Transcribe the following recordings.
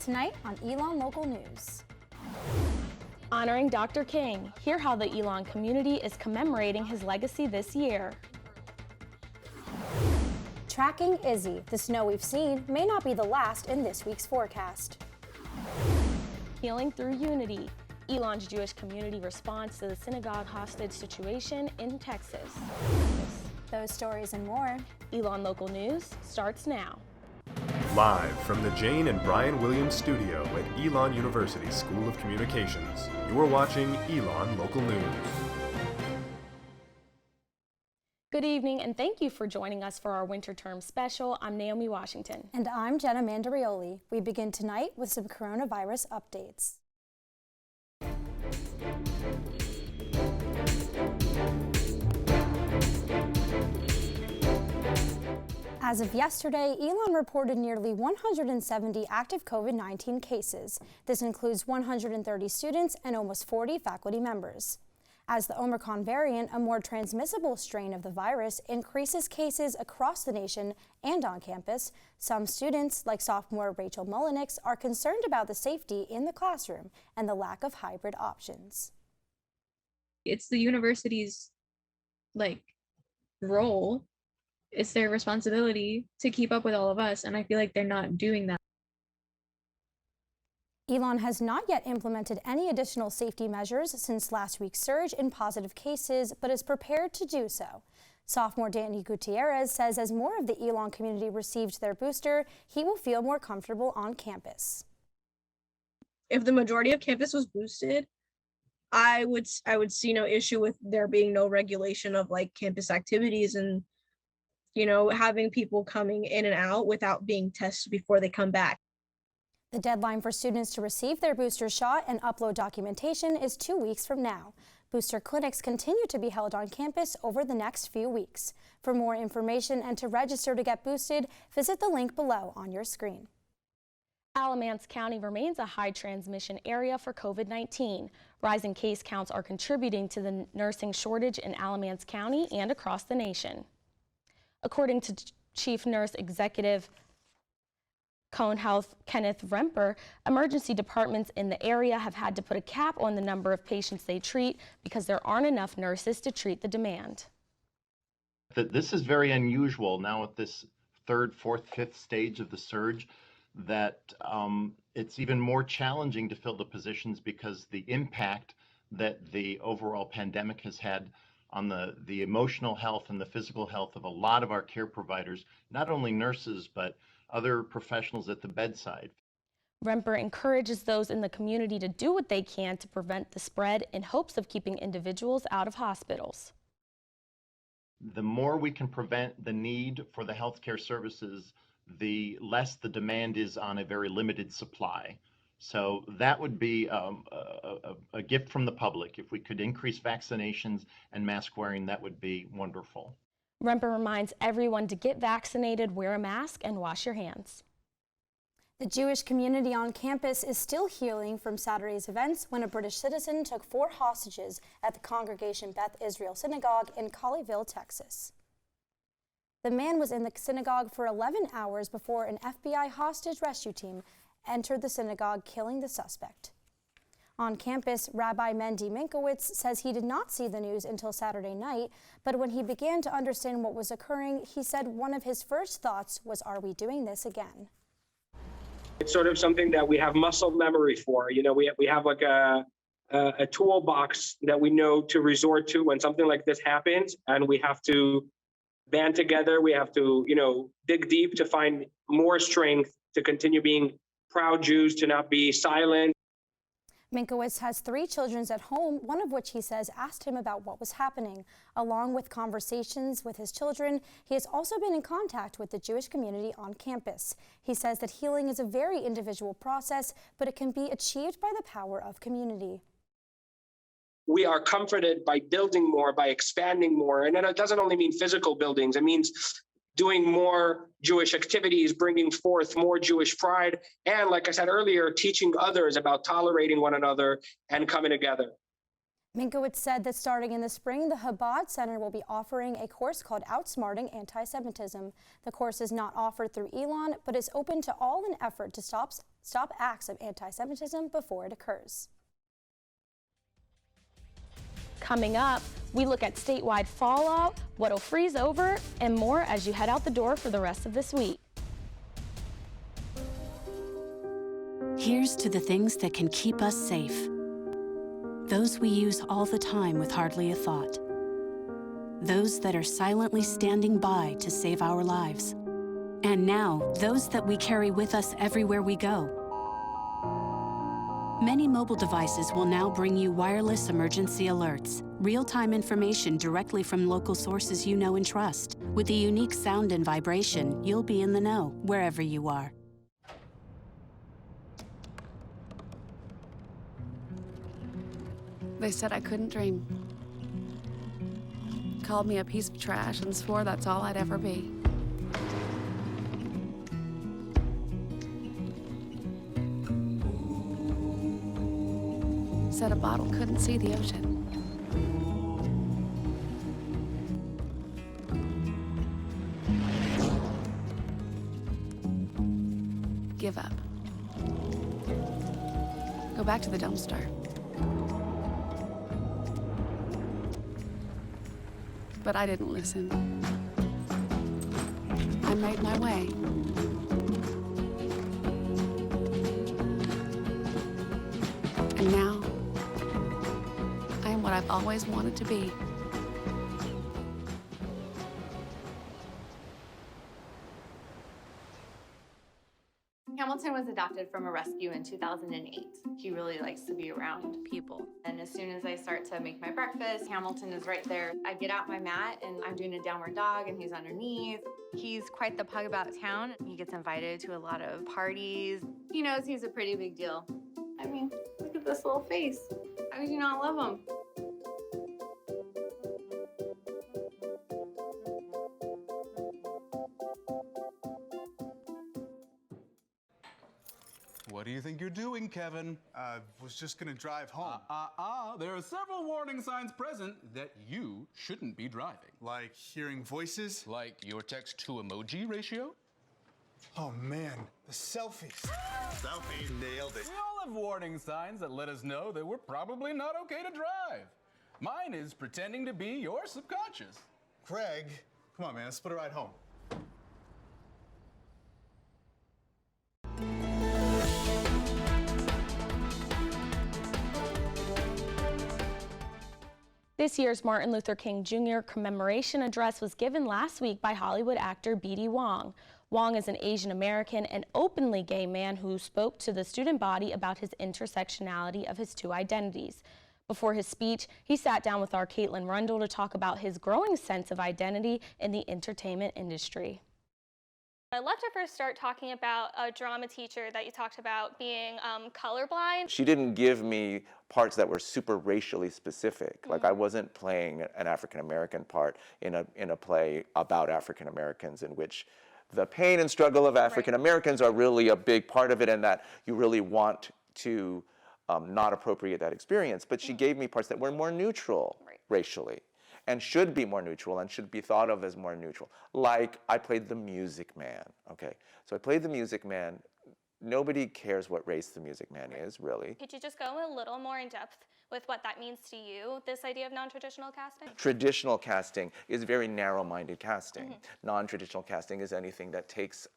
tonight on Elon Local News. Honoring Dr. King, hear how the Elon community is commemorating his legacy this year. Tracking Izzy, the snow we've seen may not be the last in this week's forecast. Healing through unity, Elon's Jewish community response to the synagogue hostage situation in Texas. Those stories and more. Elon Local News starts now. Live from the Jane and Brian Williams studio at Elon University School of Communications, you are watching Elon Local News. Good evening, and thank you for joining us for our winter term special. I'm Naomi Washington. And I'm Jenna Manderioli. We begin tonight with some coronavirus updates. As of yesterday, Elon reported nearly 170 active COVID-19 cases. This includes 130 students and almost 40 faculty members. As the Omicron variant, a more transmissible strain of the virus, increases cases across the nation and on campus, some students, like sophomore Rachel Melanated, are concerned about the safety in the classroom and the lack of hybrid options. It's the university's role. It's their responsibility to keep up with all of us, and I feel like they're not doing that. Elon has not yet implemented any additional safety measures since last week's surge in positive cases, but is prepared to do so. Sophomore Danny Gutierrez says as more of the Elon community received their booster, he will feel more comfortable on campus. If the majority of campus was boosted, I would see no issue with there being no regulation of campus activities and having people coming in and out without being tested before they come back. The deadline for students to receive their booster shot and upload documentation is 2 weeks from now. Booster clinics continue to be held on campus over the next few weeks. For more information and to register to get boosted, visit the link below on your screen. Alamance County remains a high transmission area for COVID-19. Rising case counts are contributing to the nursing shortage in Alamance County and across the nation. According to Chief Nurse Executive Cone Health Kenneth Remper, emergency departments in the area have had to put a cap on the number of patients they treat because there aren't enough nurses to treat the demand. This is very unusual now at this third, fourth, fifth stage of the surge, that it's even more challenging to fill the positions because the impact that the overall pandemic has had on the emotional health and the physical health of a lot of our care providers, not only nurses, but other professionals at the bedside. Remper encourages those in the community to do what they can to prevent the spread in hopes of keeping individuals out of hospitals. The more we can prevent the need for the healthcare services, the less the demand is on a very limited supply. So that would be a gift from the public. If we could increase vaccinations and mask wearing, that would be wonderful. Remper reminds everyone to get vaccinated, wear a mask, and wash your hands. The Jewish community on campus is still healing from Saturday's events when a British citizen took 4 hostages at the Congregation Beth Israel Synagogue in Colleyville, Texas. The man was in the synagogue for 11 hours before an FBI hostage rescue team entered the synagogue, killing the suspect. On campus, Rabbi Mendy Minkowitz says he did not see the news until Saturday night, but when he began to understand what was occurring, he said one of his first thoughts was, "Are we doing this again?" It's sort of something that we have muscle memory for. We have like a toolbox that we know to resort to when something like this happens, and we have to band together. We have to, dig deep to find more strength to continue being proud Jews, to not be silent. Minkowitz has 3 children at home, one of which he says asked him about what was happening. Along with conversations with his children, he has also been in contact with the Jewish community on campus. He says that healing is a very individual process, but it can be achieved by the power of community. We are comforted by building more, by expanding more. And it doesn't only mean physical buildings. It means doing more Jewish activities, bringing forth more Jewish pride, and like I said earlier, teaching others about tolerating one another and coming together. Minkowitz said that starting in the spring, the Chabad Center will be offering a course called Outsmarting Anti-Semitism. The course is not offered through Elon, but is open to all in effort to stop acts of anti-Semitism before it occurs. Coming up, we look at statewide fallout, what'll freeze over, and more as you head out the door for the rest of this week. Here's to the things that can keep us safe. Those we use all the time with hardly a thought. Those that are silently standing by to save our lives. And now, those that we carry with us everywhere we go. Many mobile devices will now bring you wireless emergency alerts, real-time information directly from local sources you know and trust. With the unique sound and vibration, you'll be in the know, wherever you are. They said I couldn't dream. Called me a piece of trash and swore that's all I'd ever be. Said a bottle couldn't see the ocean. Give up. Go back to the dumpster. But I didn't listen. I made my way. And now, I am what I've always wanted to be. Hamilton was adopted from a rescue in 2008. He really likes to be around people. And as soon as I start to make my breakfast, Hamilton is right there. I get out my mat and I'm doing a downward dog and he's underneath. He's quite the pug about town. He gets invited to a lot of parties. He knows he's a pretty big deal. I mean, look at this little face. How could you not love him? What do you think you're doing, Kevin? Was just gonna drive home. There are several warning signs present that you shouldn't be driving. Like hearing voices? Like your text-to-emoji ratio? Oh man, the selfies. Selfie, nailed it. We all have warning signs that let us know that we're probably not okay to drive. Mine is pretending to be your subconscious. Craig, come on man, let's split a ride home. This year's Martin Luther King Jr. commemoration address was given last week by Hollywood actor B.D. Wong. Wong is an Asian American and openly gay man who spoke to the student body about his intersectionality of his two identities. Before his speech, he sat down with our Caitlin Rundle to talk about his growing sense of identity in the entertainment industry. I'd love to first start talking about a drama teacher that you talked about being colorblind. She didn't give me parts that were super racially specific. Like I wasn't playing an African American part in a play about African Americans in which the pain and struggle of African Americans are really a big part of it, and that you really want to not appropriate that experience. But she gave me parts that were more neutral racially, and should be more neutral and should be thought of as more neutral. Like I played the Music Man, okay? So I played the Music Man. Nobody cares what race the Music Man is, really. Could you just go a little more in depth with what that means to you, this idea of non-traditional casting? Traditional casting is very narrow-minded casting. Non-traditional casting is anything that takes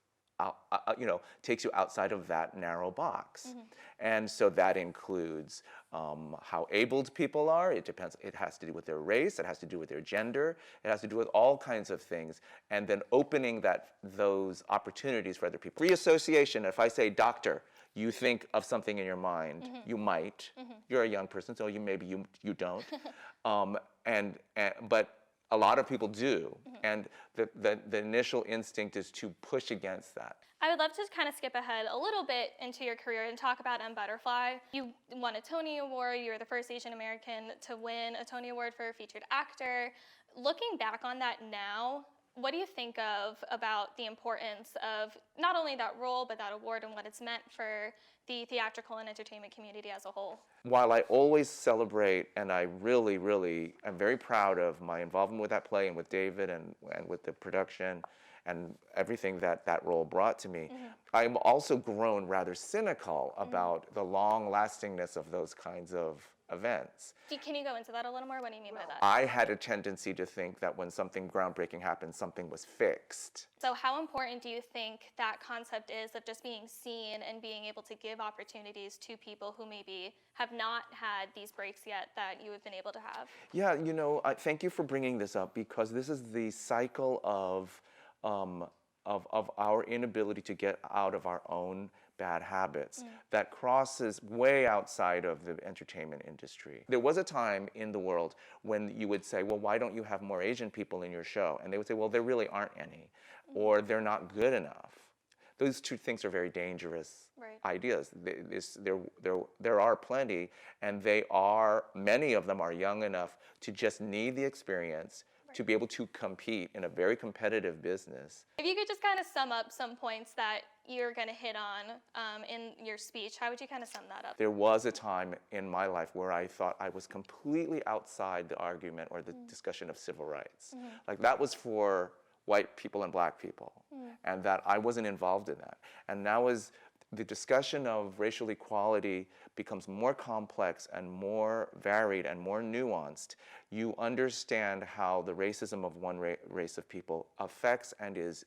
you outside of that narrow box. And so that includes how abled people are. It depends. It has to do with their race. It has to do with their gender. It has to do with all kinds of things. And then opening those opportunities for other people. Reassociation. If I say doctor, you think of something in your mind. You might. You're a young person, so maybe you don't. But a lot of people do, and the initial instinct is to push against that. I would love to kind of skip ahead a little bit into your career and talk about Butterfly. You won a Tony Award. You were the first Asian American to win a Tony Award for a featured actor. Looking back on that now, What do you think about the importance of not only that role, but that award and what it's meant for the theatrical and entertainment community as a whole? While I always celebrate, and I really, really am very proud of my involvement with that play and with David and with the production and everything that that role brought to me, I'm also grown rather cynical about the long-lastingness of those kinds of events. Can you go into that a little more? What do you mean by that? I had a tendency to think that when something groundbreaking happened, something was fixed. So how important do you think that concept is of just being seen and being able to give opportunities to people who maybe have not had these breaks yet that you have been able to have? Yeah, you know, thank you for bringing this up, because this is the cycle of our inability to get out of our own bad habits that crosses way outside of the entertainment industry. There was a time in the world when you would say, well, why don't you have more Asian people in your show? And they would say, well, there really aren't any, or they're not good enough. Those two things are very dangerous ideas. There are plenty, and many of them are young enough to just need the experience to be able to compete in a very competitive business. If you could just kind of sum up some points that you're going to hit on in your speech, how would you kind of sum that up? There was a time in my life where I thought I was completely outside the argument or the discussion of civil rights. Like, that was for white people and black people, and that I wasn't involved in that. And now as the discussion of racial equality becomes more complex and more varied and more nuanced, you understand how the racism of one race of people affects and is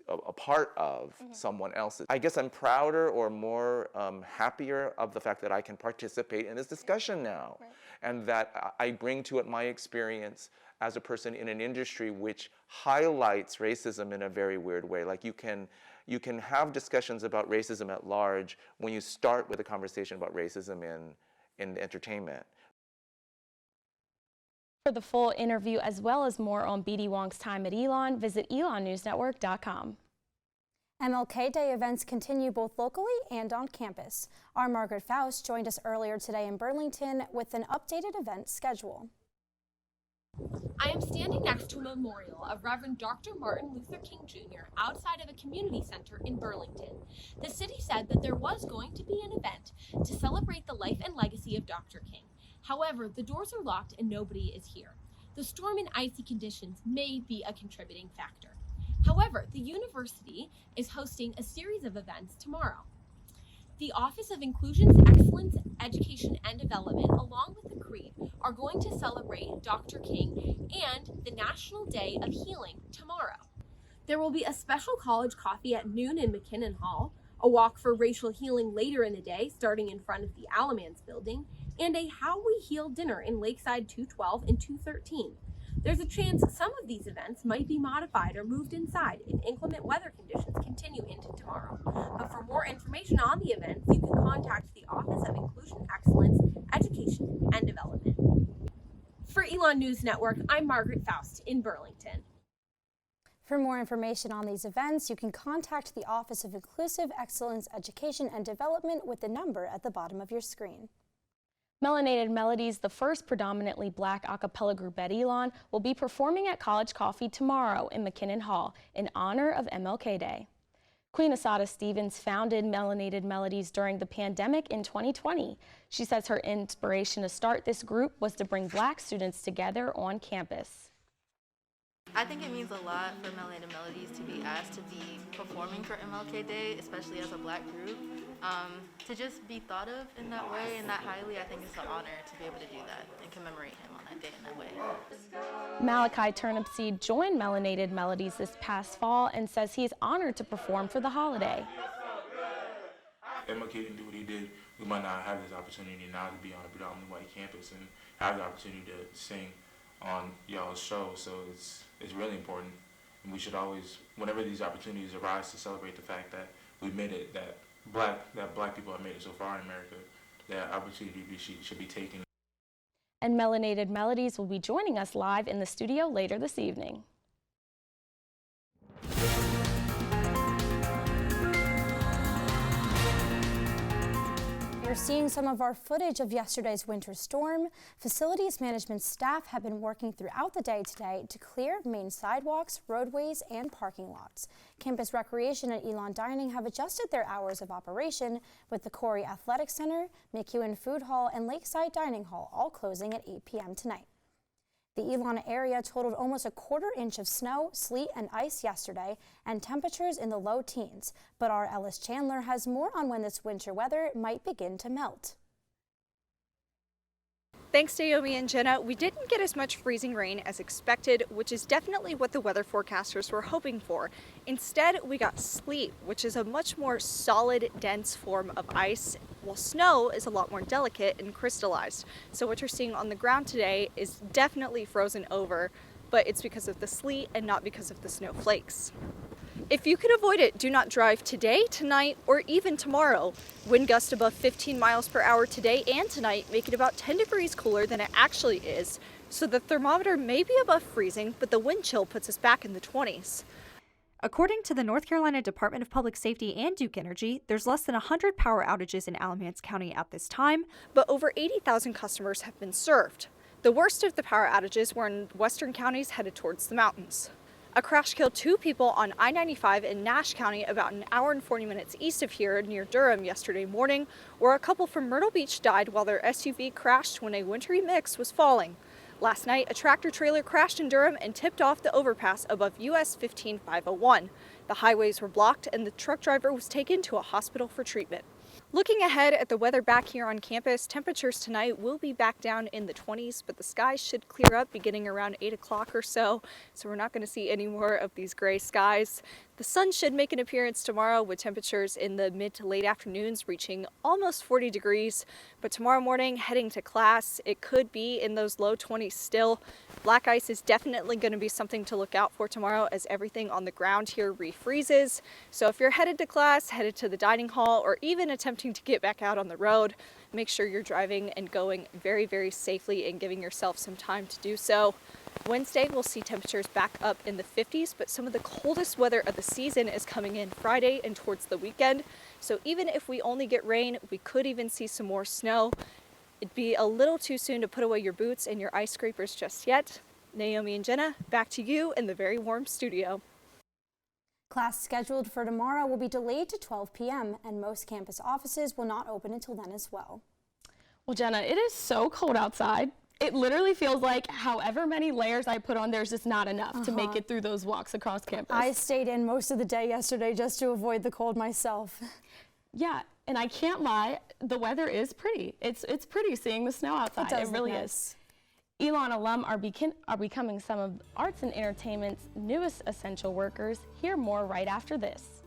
a part of someone else's. I guess I'm prouder or more happier of the fact that I can participate in this discussion now, and that I bring to it my experience as a person in an industry which highlights racism in a very weird way. Like, you can have discussions about racism at large when you start with a conversation about racism in entertainment. For the full interview, as well as more on B.D. Wong's time at Elon, visit elonnewsnetwork.com. MLK Day events continue both locally and on campus. Our Margaret Faust joined us earlier today in Burlington with an updated event schedule. I am standing next to a memorial of Reverend Dr. Martin Luther King Jr. outside of a community center in Burlington. The city said that there was going to be an event to celebrate the life and legacy of Dr. King. However, the doors are locked and nobody is here. The storm and icy conditions may be a contributing factor. However, the university is hosting a series of events tomorrow. The Office of Inclusion's Excellence, Education, and Development, along with the CREED, are going to celebrate Dr. King and the National Day of Healing tomorrow. There will be a special college coffee at noon in McKinnon Hall, a walk for racial healing later in the day, starting in front of the Alamance building, and a How We Heal dinner in Lakeside 212 and 213. There's a chance some of these events might be modified or moved inside if inclement weather conditions continue into tomorrow. But for more information on the events, you can contact the Office of Inclusion Excellence, Education, and Development. For Elon News Network, I'm Margaret Faust in Burlington. For more information on these events, you can contact the Office of Inclusive Excellence, Education, and Development with the number at the bottom of your screen. Melanated Melodies, the first predominantly black a cappella group at Elon, will be performing at College Coffee tomorrow in McKinnon Hall in honor of MLK Day. Queen Asada Stevens founded Melanated Melodies during the pandemic in 2020. She says her inspiration to start this group was to bring black students together on campus. I think it means a lot for Melanated Melodies to be asked to be performing for MLK Day, especially as a black group. To just be thought of in that way and that highly, I think it's an honor to be able to do that and commemorate him on that day in that way. Malachi Turnipseed joined Melanated Melodies this past fall and says he is honored to perform for the holiday. MLK didn't do what he did, we might not have this opportunity now to be on a predominantly white campus and have the opportunity to sing on y'all's show, so it's really important. And we should always, whenever these opportunities arise, to celebrate the fact that we made it, that black people have made it so far in America, that opportunity should be taken. And Melanated Melodies will be joining us live in the studio later this evening. After seeing some of our footage of yesterday's winter storm, facilities management staff have been working throughout the day today to clear main sidewalks, roadways, and parking lots. Campus Recreation and Elon Dining have adjusted their hours of operation, with the Corey Athletic Center, McEwen Food Hall, and Lakeside Dining Hall all closing at 8 p.m. tonight. The Elon area totaled almost a quarter-inch of snow, sleet, and ice yesterday, and temperatures in the low teens. But our Ellis Chandler has more on when this winter weather might begin to melt. Thanks to Naomi and Jenna, we didn't get as much freezing rain as expected, which is definitely what the weather forecasters were hoping for. Instead, we got sleet, which is a much more solid, dense form of ice, while snow is a lot more delicate and crystallized. So what you're seeing on the ground today is definitely frozen over, but it's because of the sleet and not because of the snowflakes. If you can avoid it, do not drive today, tonight, or even tomorrow. Wind gusts above 15 miles per hour today and tonight make it about 10 degrees cooler than it actually is. So the thermometer may be above freezing, but the wind chill puts us back in the 20s. According to the North Carolina Department of Public Safety and Duke Energy, there's less than 100 power outages in Alamance County at this time, but over 80,000 customers have been served. The worst of the power outages were in western counties headed towards the mountains. A crash killed 2 people on I-95 in Nash County about an hour and 40 minutes east of here near Durham yesterday morning, where a couple from Myrtle Beach died while their SUV crashed when a wintry mix was falling. Last night, a tractor-trailer crashed in Durham and tipped off the overpass above US 15501. The highways were blocked and the truck driver was taken to a hospital for treatment. Looking ahead at the weather back here on campus, temperatures tonight will be back down in the 20s, but the skies should clear up beginning around 8 o'clock or so we're not going to see any more of these gray skies. The sun should make an appearance tomorrow with temperatures in the mid to late afternoons reaching almost 40 degrees, but tomorrow morning heading to class, it could be in those low 20s still. Black ice is definitely going to be something to look out for tomorrow as everything on the ground here refreezes. So if you're headed to class, headed to the dining hall, or even attempting to get back out on the road, make sure you're driving and going very, very safely and giving yourself some time to do so. Wednesday, we'll see temperatures back up in the 50s, but some of the coldest weather of the season is coming in Friday and towards the weekend. So even if we only get rain, we could even see some more snow. It'd be a little too soon to put away your boots and your ice scrapers just yet. Naomi and Jenna, back to you in the very warm studio. Class scheduled for tomorrow will be delayed to 12 p.m. and most campus offices will not open until then as well. Well, Jenna, it is so cold outside. It literally feels like however many layers I put on, there's just not enough to make it through those walks across campus. I stayed in most of the day yesterday just to avoid the cold myself. Yeah, and I can't lie, the weather is pretty. It's pretty seeing the snow outside. It really is. Elon alum are becoming some of arts and entertainment's newest essential workers. Hear more right after this.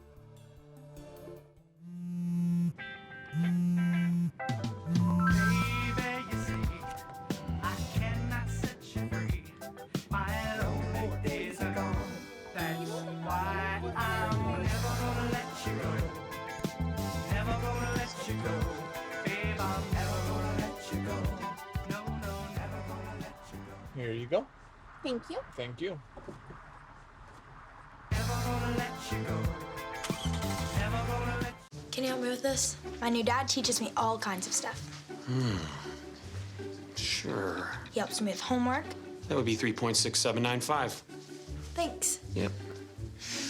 Here you go. Thank you. Thank you. Can you help me with this? My new dad teaches me all kinds of stuff. Sure. He helps me with homework. That would be 3.6795. Thanks. Yep.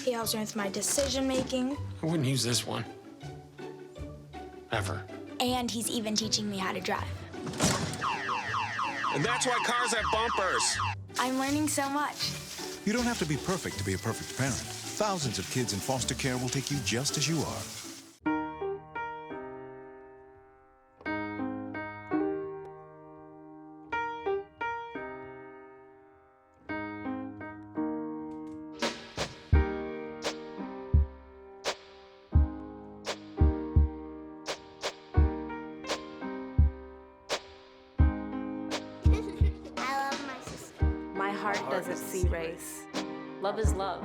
He helps me with my decision making. I wouldn't use this one. Ever. And he's even teaching me how to drive. And that's why cars have bumpers. I'm learning so much. You don't have to be perfect to be a perfect parent. Thousands of kids in foster care will take you just as you are. Heart doesn't see race. Love is love.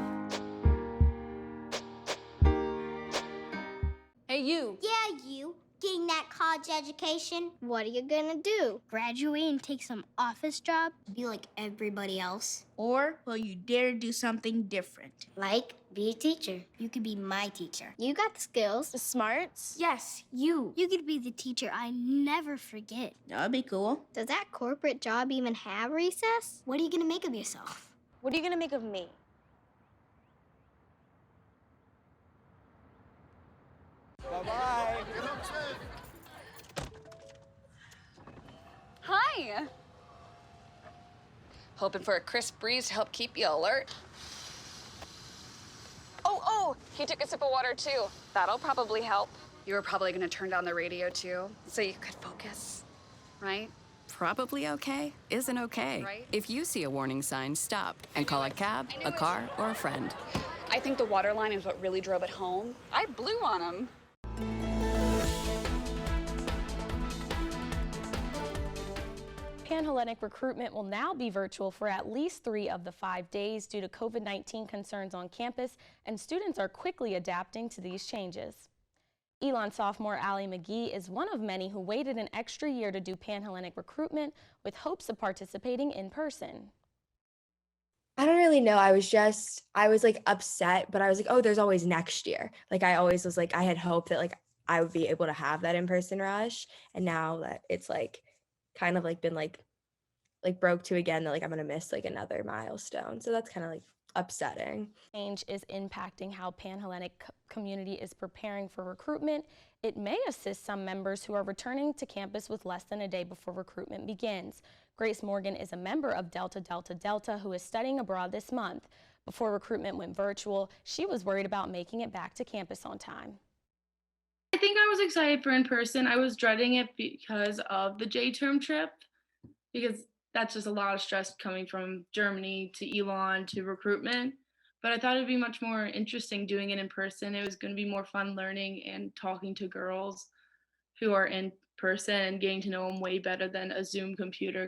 Hey, you. Yeah, you. Getting that that college education, what are you gonna do? Graduate and take some office job? Be like everybody else? Or will you dare do something different? Like be a teacher. You could be my teacher. You got the skills. The smarts? Yes, you. You could be the teacher I never forget. That'd be cool. Does that corporate job even have recess? What are you gonna make of yourself? What are you gonna make of me? Bye-bye. Hi. Hoping for a crisp breeze to help keep you alert. Oh, he took a sip of water too. That'll probably help. You were probably gonna turn down the radio too, so you could focus, right? Probably okay isn't okay. Right? If you see a warning sign, stop and call a cab, a car, or a friend. I think the water line is what really drove it home. I blew on him. Panhellenic recruitment will now be virtual for at least 3 of the 5 days due to COVID-19 concerns on campus, and students are quickly adapting to these changes. Elon sophomore Allie McGee is one of many who waited an extra year to do Panhellenic recruitment with hopes of participating in person. I don't really know. I was like upset, but I was like, oh, there's always next year. Like I always was like, I had hope that like I would be able to have that in-person rush. And now that it's like kind of like been like broke to again that like I'm gonna miss like another milestone. So that's kind of like upsetting. Change is impacting how Panhellenic community is preparing for recruitment. It may assist some members who are returning to campus with less than a day before recruitment begins. Grace Morgan is a member of Delta Delta Delta who is studying abroad this month. Before recruitment went virtual, she was worried about making it back to campus on time. I think I was excited for in person. I was dreading it because of the J-term trip, because that's just a lot of stress coming from Germany to Elon to recruitment. But I thought it'd be much more interesting doing it in person. It was going to be more fun learning and talking to girls who are in person and getting to know them way better than a Zoom computer.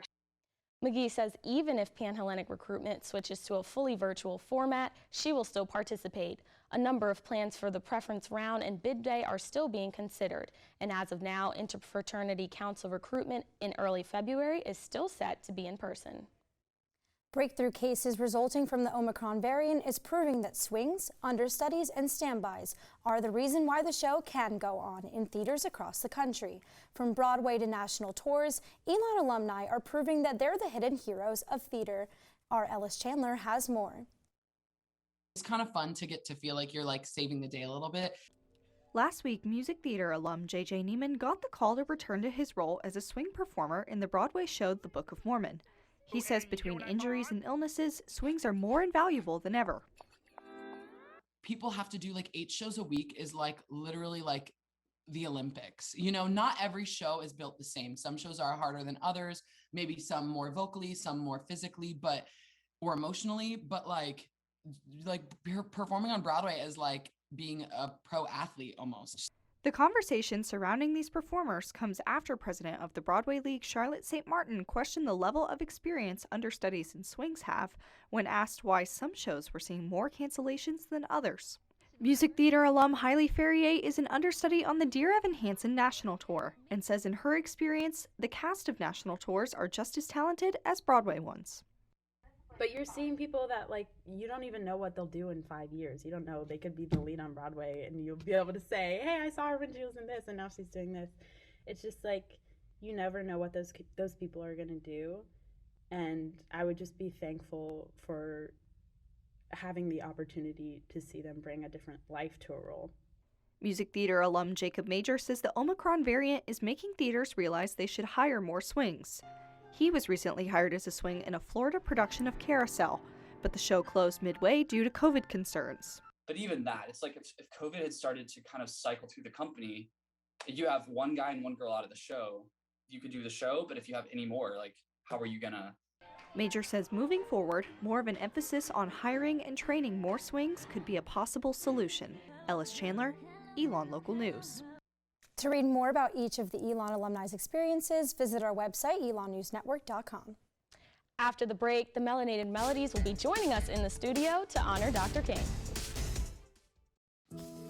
McGee says even if Panhellenic recruitment switches to a fully virtual format, she will still participate. A number of plans for the preference round and bid day are still being considered, and as of now, Interfraternity Council recruitment in early February is still set to be in person. Breakthrough cases resulting from the Omicron variant is proving that swings, understudies, and standbys are the reason why the show can go on in theaters across the country. From Broadway to national tours, Elon alumni are proving that they're the hidden heroes of theater. Our Ellis Chandler has more. It's kind of fun to get to feel like you're like saving the day a little bit. Last week, music theater alum J.J. Neiman got the call to return to his role as a swing performer in the Broadway show The Book of Mormon. He says between injuries and illnesses, swings are more invaluable than ever. People have to do like 8 shows a week is like literally like the Olympics. You know, not every show is built the same. Some shows are harder than others, maybe some more vocally, some more physically, or emotionally, but like performing on Broadway is like being a pro athlete almost. The conversation surrounding these performers comes after president of the Broadway League, Charlotte St. Martin, questioned the level of experience understudies and swings have when asked why some shows were seeing more cancellations than others. Music theater alum Hailey Ferrier is an understudy on the Dear Evan Hansen National Tour and says in her experience, the cast of national tours are just as talented as Broadway ones. But you're seeing people that, like, you don't even know what they'll do in 5 years. You don't know. They could be the lead on Broadway, and you'll be able to say, hey, I saw her when she was in this, and now she's doing this. It's just, like, you never know what those people are going to do. And I would just be thankful for having the opportunity to see them bring a different life to a role. Music theater alum Jacob Major says the Omicron variant is making theaters realize they should hire more swings. He was recently hired as a swing in a Florida production of Carousel, but the show closed midway due to COVID concerns. But even that, it's like if COVID had started to kind of cycle through the company, you have one guy and one girl out of the show, you could do the show, but if you have any more, like, how are you gonna? Major says moving forward, more of an emphasis on hiring and training more swings could be a possible solution. Ellis Chandler, Elon Local News. To read more about each of the Elon alumni's experiences, visit our website, elonnewsnetwork.com. After the break, the Melanated Melodies will be joining us in the studio to honor Dr. King.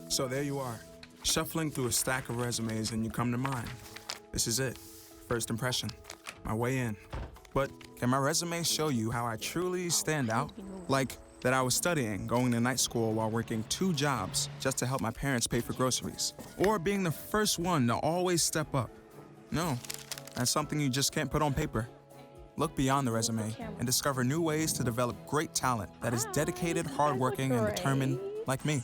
So there you are, Shuffling through a stack of resumes and you come to mine. This is it. First impression. My way in. But can my resume show you how I truly stand out? Like that I was studying, going to night school while working 2 jobs just to help my parents pay for groceries. Or being the first one to always step up. No, that's something you just can't put on paper. Look beyond the resume and discover new ways to develop great talent that is dedicated, hardworking, and determined like me.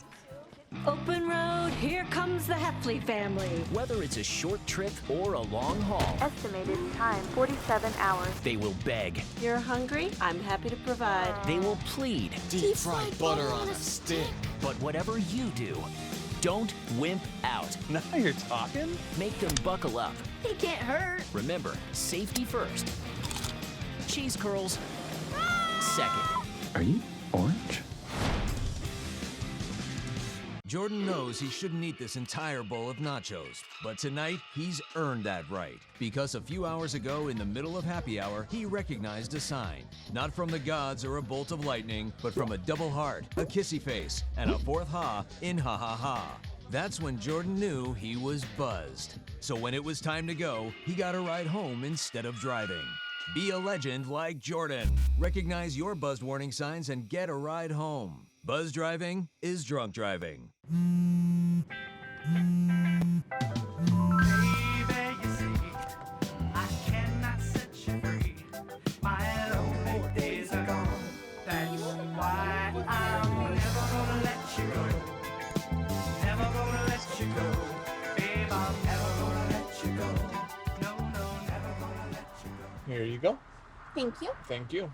Open road, here comes the Heffley family. Whether it's a short trip or a long haul. Estimated time, 47 hours. They will beg. You're hungry? I'm happy to provide. They will plead. Deep fried butter on a stick. But whatever you do, don't wimp out. Now you're talking. Make them buckle up. He can't hurt. Remember, safety first. Cheese curls second. Are you orange? Jordan knows he shouldn't eat this entire bowl of nachos, but tonight he's earned that right. Because a few hours ago, in the middle of happy hour, he recognized a sign. Not from the gods or a bolt of lightning, but from a double heart, a kissy face, and a fourth ha in ha ha ha. That's when Jordan knew he was buzzed. So when it was time to go, he got a ride home instead of driving. Be a legend like Jordan. Recognize your buzzed warning signs and get a ride home. Buzz driving is drunk driving. Here you go. Thank you. Thank you.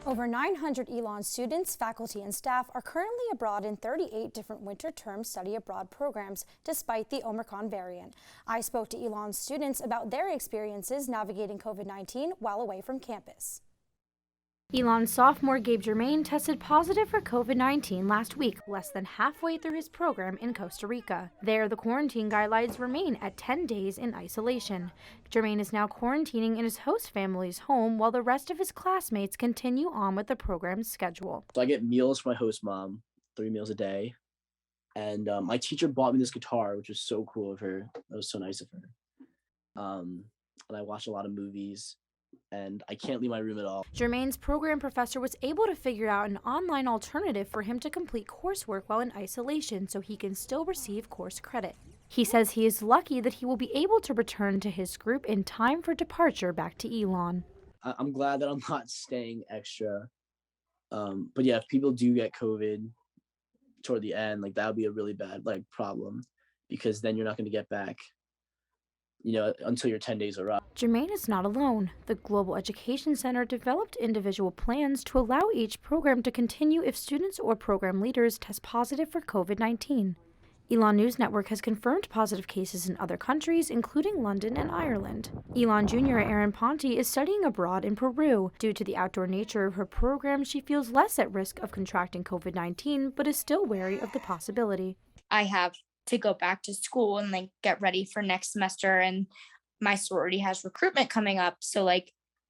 Over 900 Elon students, faculty, and staff are currently abroad in 38 different winter-term study abroad programs, despite the Omicron variant. I spoke to Elon students about their experiences navigating COVID-19 while away from campus. Elon sophomore Gabe Germain tested positive for COVID-19 last week, less than halfway through his program in Costa Rica. There, the quarantine guidelines remain at 10 days in isolation. Germain is now quarantining in his host family's home while the rest of his classmates continue on with the program's schedule. So I get meals from my host mom, 3 meals a day. And my teacher bought me this guitar, which was so cool of her. That was so nice of her. And I watch a lot of movies. And I can't leave my room at all. Germain's program professor was able to figure out an online alternative for him to complete coursework while in isolation so he can still receive course credit. He says he is lucky that he will be able to return to his group in time for departure back to Elon. I'm glad that I'm not staying extra. But yeah, if people do get COVID toward the end, like that would be a really bad problem, because then you're not going to get back, until your 10 days are up. Germain is not alone. The Global Education Center developed individual plans to allow each program to continue if students or program leaders test positive for COVID-19. Elon News Network has confirmed positive cases in other countries, including London and Ireland. Elon Jr. Erin Ponte is studying abroad in Peru. Due to the outdoor nature of her program, she feels less at risk of contracting COVID-19, but is still wary of the possibility. I have to go back to school and get ready for next semester, and my sorority has recruitment coming up, so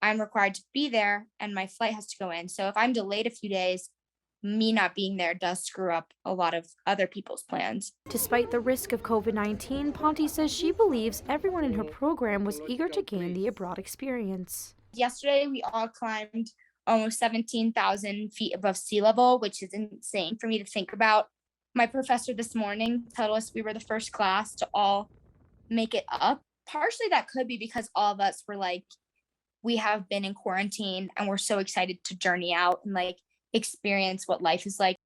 I'm required to be there and my flight has to go in. So if I'm delayed a few days, me not being there does screw up a lot of other people's plans. Despite the risk of COVID-19, Ponte says she believes everyone in her program was eager to gain the abroad experience. Yesterday we all climbed almost 17,000 feet above sea level, which is insane for me to think about. My professor this morning told us we were the first class to all make it up. Partially that could be because all of us were we have been in quarantine and we're so excited to journey out and experience what life is like.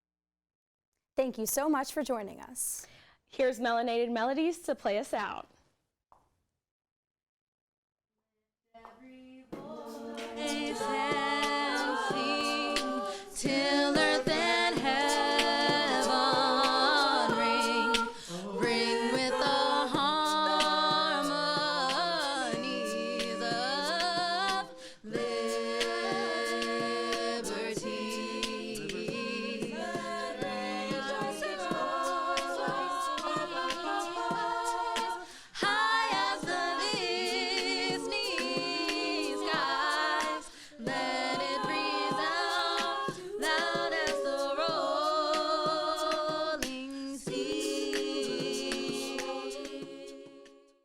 Thank you so much for joining us. Here's Melanated Melodies to play us out.